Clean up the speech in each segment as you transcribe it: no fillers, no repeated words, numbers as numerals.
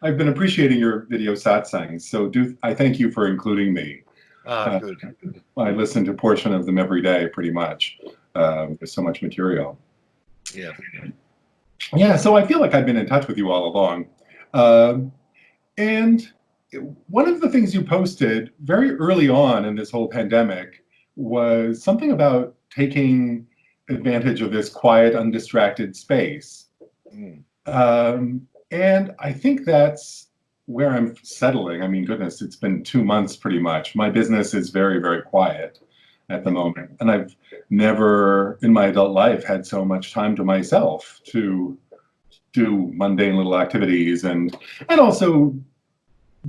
I've been appreciating your video satsangs, so I thank you for including me. Good. I listen to a portion of them every day, pretty much. There's so much material. Yeah. Yeah, so I feel like I've been in touch with you all along. And one of the things you posted very early on in this whole pandemic was something about taking advantage of this quiet, undistracted space. And I think that's where I'm settling. I mean, goodness, it's been 2 months pretty much. My business is very, very quiet at the moment. And I've never in my adult life had so much time to myself to do mundane little activities and also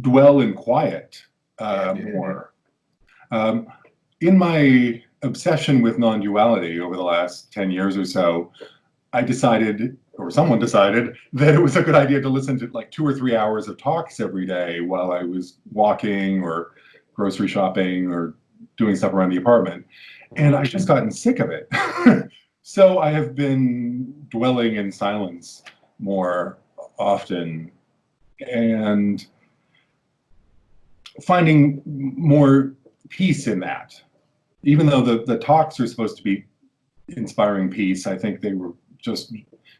dwell in quiet more. In my obsession with non-duality over the last 10 years or so, I decided, or someone decided, that it was a good idea to listen to like 2 or 3 hours of talks every day while I was walking or grocery shopping or doing stuff around the apartment. And I've just gotten sick of it. So I have been dwelling in silence more often and finding more peace in that. Even though the talks are supposed to be inspiring peace, I think they were just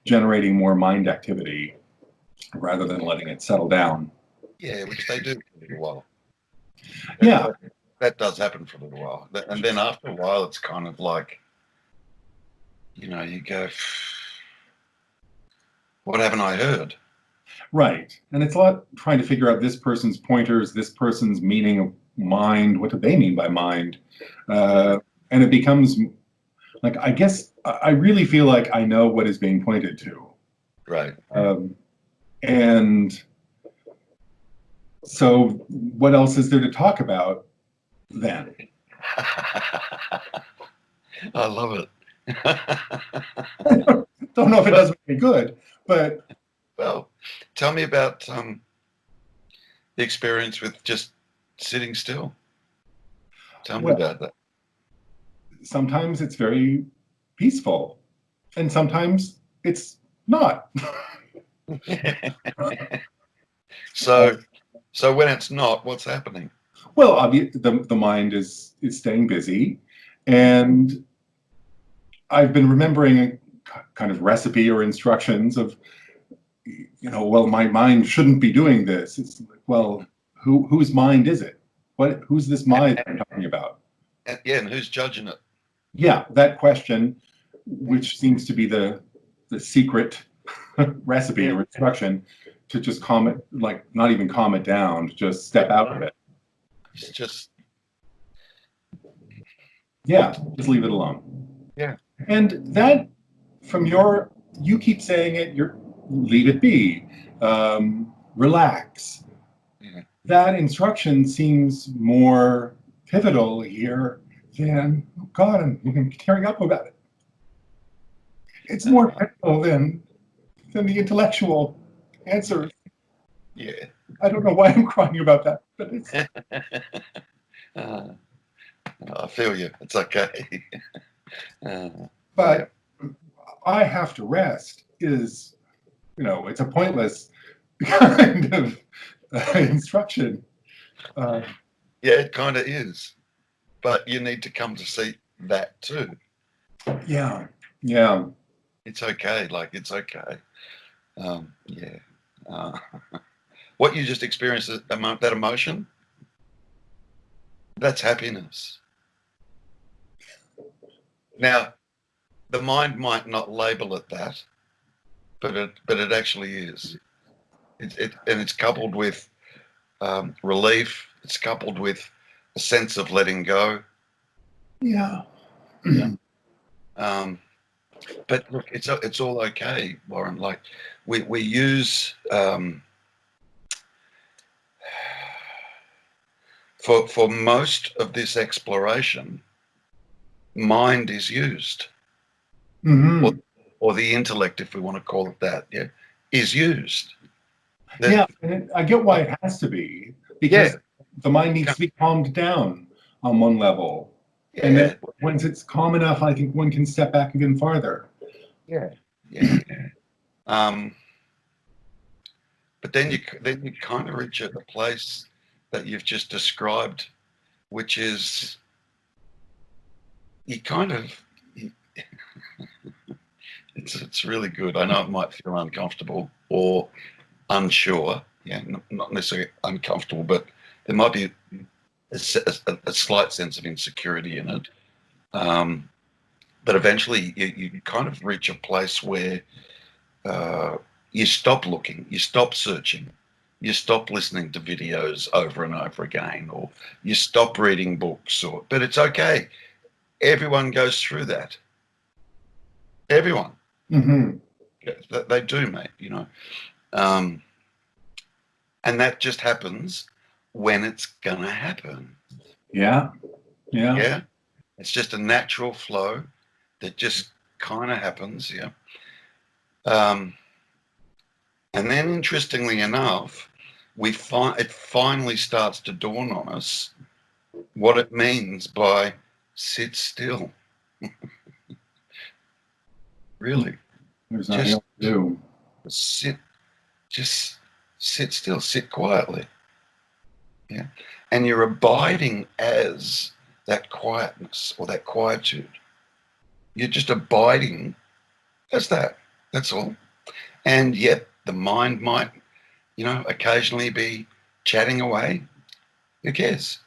generating more mind activity rather than letting it settle down. Yeah, which they do for a little while. Yeah. That does happen for a little while. And then after a while, it's kind of like, you go, what haven't I heard? Right. And it's a lot trying to figure out this person's pointers, this person's meaning of mind. What do they mean by mind? And it becomes like, I guess I really feel like I know what is being pointed to. Right. And so what else is there to talk about then? I love it. Don't know if it does me good, but... Well, tell me about the experience with just sitting still. Tell me about that. Sometimes it's very peaceful, and sometimes it's not. So when it's not, what's happening? Well, the mind is staying busy, and I've been remembering a kind of recipe or instructions of, well, my mind shouldn't be doing this. It's like, well, whose mind is it? Who's this mind I'm talking about? And who's judging it? Yeah, that question, which seems to be the secret recipe or instruction, to just calm it, like not even calm it down, just step out of it. It's just... Yeah, just leave it alone. Yeah. And that, you keep saying it, leave it be, relax. Yeah. That instruction seems more pivotal here than, oh God, I'm tearing up about it. It's more pivotal than the intellectual answer. Yeah. I don't know why I'm crying about that, but it's... I feel you. It's okay. But I have to rest is, it's a pointless kind of instruction. Yeah, it kind of is. But you need to come to see that too. Yeah. It's okay. Like, it's okay. Yeah. What you just experienced, that emotion, that's happiness. Now, the mind might not label it that, but it actually is. And it's coupled with relief. It's coupled with a sense of letting go. Yeah. But look, it's all okay, Warren. Like we use for most of this exploration, mind is used, or the intellect, if we want to call it that, is used. And I get why it has to be, because the mind needs to be calmed down on one level. Yeah. And then once it's calm enough, I think one can step back even farther. Yeah. But But then you kind of reach a place that you've just described, which is you kind of you, it's really good. I know it might feel uncomfortable or unsure. Yeah, not necessarily uncomfortable, but there might be a slight sense of insecurity in it. Um, but eventually, you kind of reach a place where you stop looking, you stop searching, you stop listening to videos over and over again, or you stop reading books. But it's okay. Everyone goes through that. Everyone. Mm-hmm. They do, mate. Um, and that just happens when it's gonna happen. Yeah. Yeah. Yeah, it's just a natural flow that just kind of happens. Yeah. Um, and then, interestingly enough, it finally starts to dawn on us what it means by sit still. Really, There's nothing just else to do. sit, just sit still, sit quietly. Yeah, and you're abiding as that quietness or that quietude. You're just abiding as that. That's all. And yet, the mind might, occasionally be chatting away. Who cares?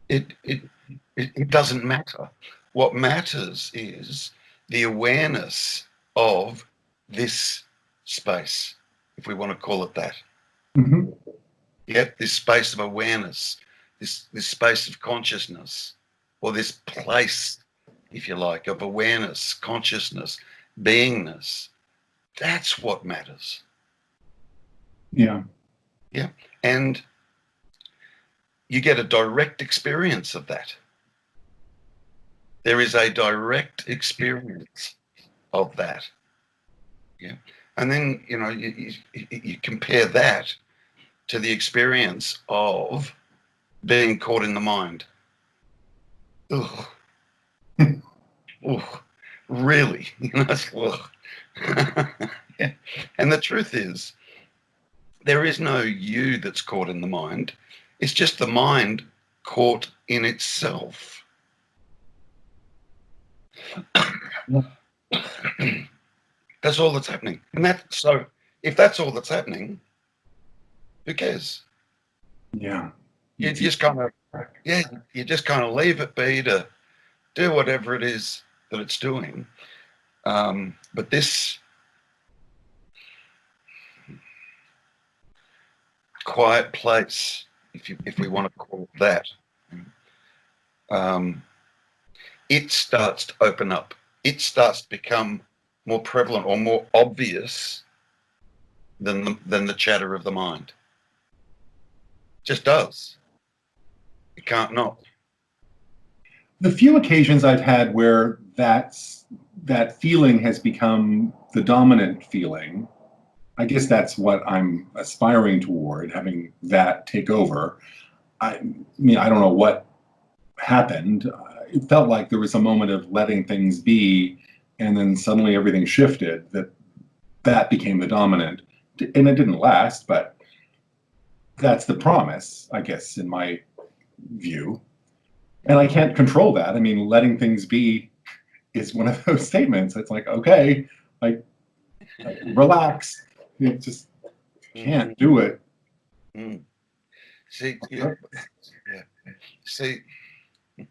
It doesn't matter. What matters is the awareness of this space, if we want to call it that. Mm-hmm. Yeah, this space of awareness, this space of consciousness, or this place, if you like, of awareness, consciousness, beingness. That's what matters. Yeah. Yeah. And you get a direct experience of that. There is a direct experience of that. Yeah. And then, you compare that to the experience of being caught in the mind. Ugh. Ugh. Really? Ugh. Yeah. And the truth is, there is no you that's caught in the mind. It's just the mind caught in itself. That's all that's happening. So if that's all that's happening, who cares? Yeah. You just kind of, yeah, you just kind of leave it be to do whatever it is that it's doing. But this quiet place, if we want to call it that, um, it starts to open up. It starts to become more prevalent or more obvious than the chatter of the mind. Just does. It can't not. The few occasions I've had where that feeling has become the dominant feeling, I guess that's what I'm aspiring toward, having that take over. I mean, I don't know what happened. It felt like there was a moment of letting things be, and then suddenly everything shifted. That became the dominant, and it didn't last, but that's the promise, I guess, in my view. And I can't control that. I mean, letting things be is one of those statements. It's like, okay, like relax. You just can't do it. Mm. See, yeah. See, it's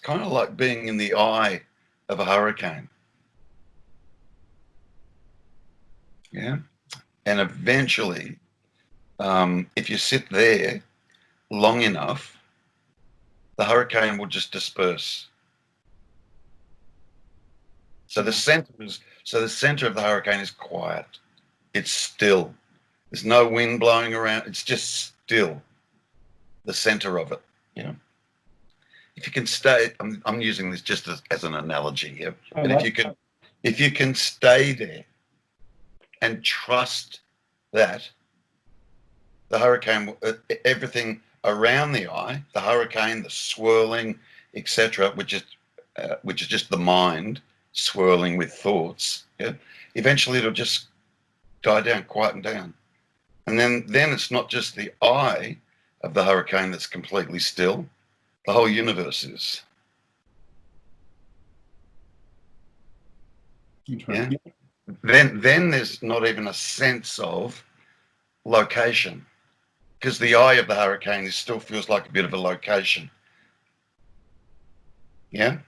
kind of like being in the eye of a hurricane. Yeah. And eventually, if you sit there long enough, the hurricane will just disperse. So the center of the hurricane is quiet. It's still. There's no wind blowing around. It's just still. The center of it. You know. If you can stay, I'm using this just as an analogy here. But if you can stay there and trust that the hurricane, everything around the eye, the hurricane, the swirling, etc., which is which is just the mind swirling with thoughts, yeah, eventually it'll just die down, quieten down. And then it's not just the eye of the hurricane that's completely still, the whole universe is. Yeah. Interesting. Then there's not even a sense of location, because the eye of the hurricane still feels like a bit of a location. Yeah, it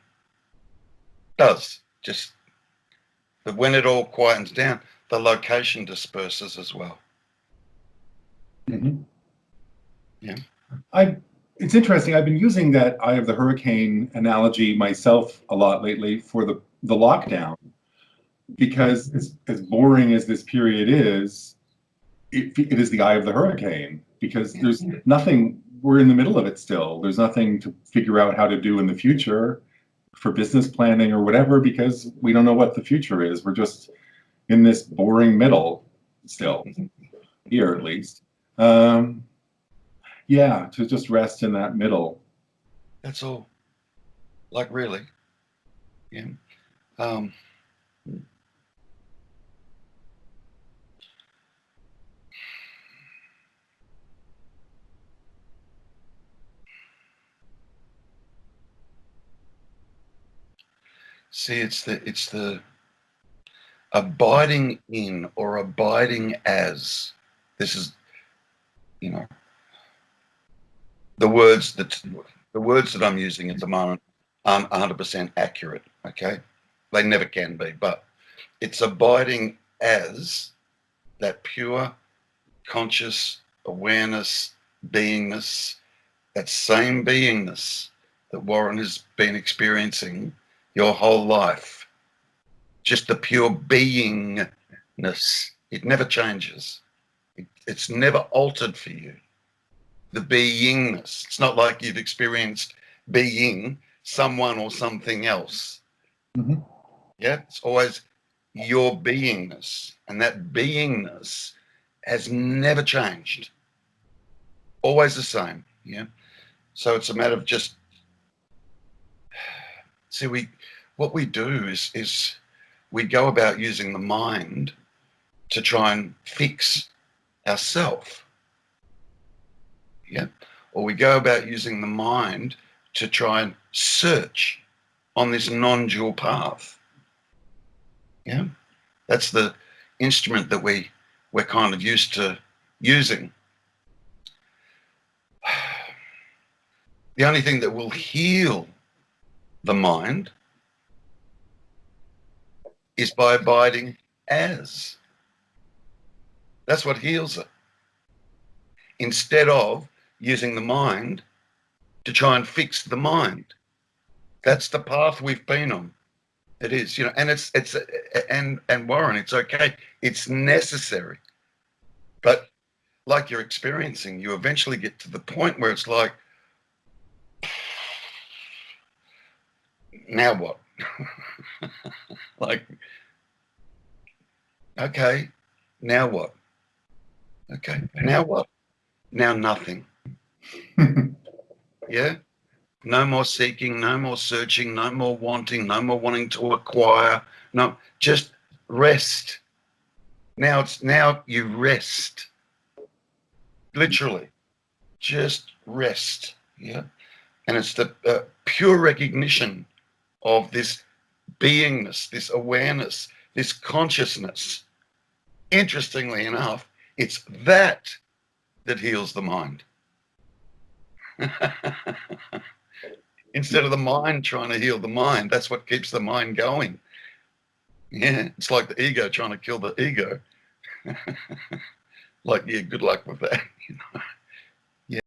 does. Just, but when it all quietens down, the location disperses as well. Mm-hmm. Yeah. It's interesting. I've been using that eye of the hurricane analogy myself a lot lately for the lockdown, because as boring as this period is, it is the eye of the hurricane, because there's nothing, we're in the middle of it still. There's nothing to figure out how to do in the future for business planning or whatever, because we don't know what the future is. We're just in this boring middle still, here at least. Yeah, to just rest in that middle. That's all. Like, really. Yeah. Um, See, it's the abiding in or abiding as. This is, you know, the words that I'm using at the moment aren't 100% accurate. Okay, they never can be, but it's abiding as that pure conscious awareness, beingness, that same beingness that Warren has been experiencing your whole life. Just the pure beingness. It never changes. It's never altered for you. The beingness. It's not like you've experienced being someone or something else. Mm-hmm. Yeah, it's always your beingness. And that beingness has never changed. Always the same. Yeah. So it's a matter of just, see, what we do is we go about using the mind to try and fix ourself. Yeah. Or we go about using the mind to try and search on this non-dual path. Yeah. That's the instrument that we're kind of used to using. The only thing that will heal the mind is by abiding as. That's what heals it. Instead of using the mind to try and fix the mind. That's the path we've been on. It is, and and Warren, it's okay. It's necessary. But like you're experiencing, you eventually get to the point where it's like, now what? Like, okay, now what? Okay, now what? Now nothing. Yeah? No more seeking, no more searching, no more wanting, no more wanting to acquire. No, just rest. Now you rest. Literally. Just rest. Yeah. And it's the pure recognition of this beingness, this awareness, this consciousness. Interestingly enough, it's that heals the mind. Instead of the mind trying to heal the mind, that's what keeps the mind going. Yeah, it's like the ego trying to kill the ego. Like, yeah, good luck with that.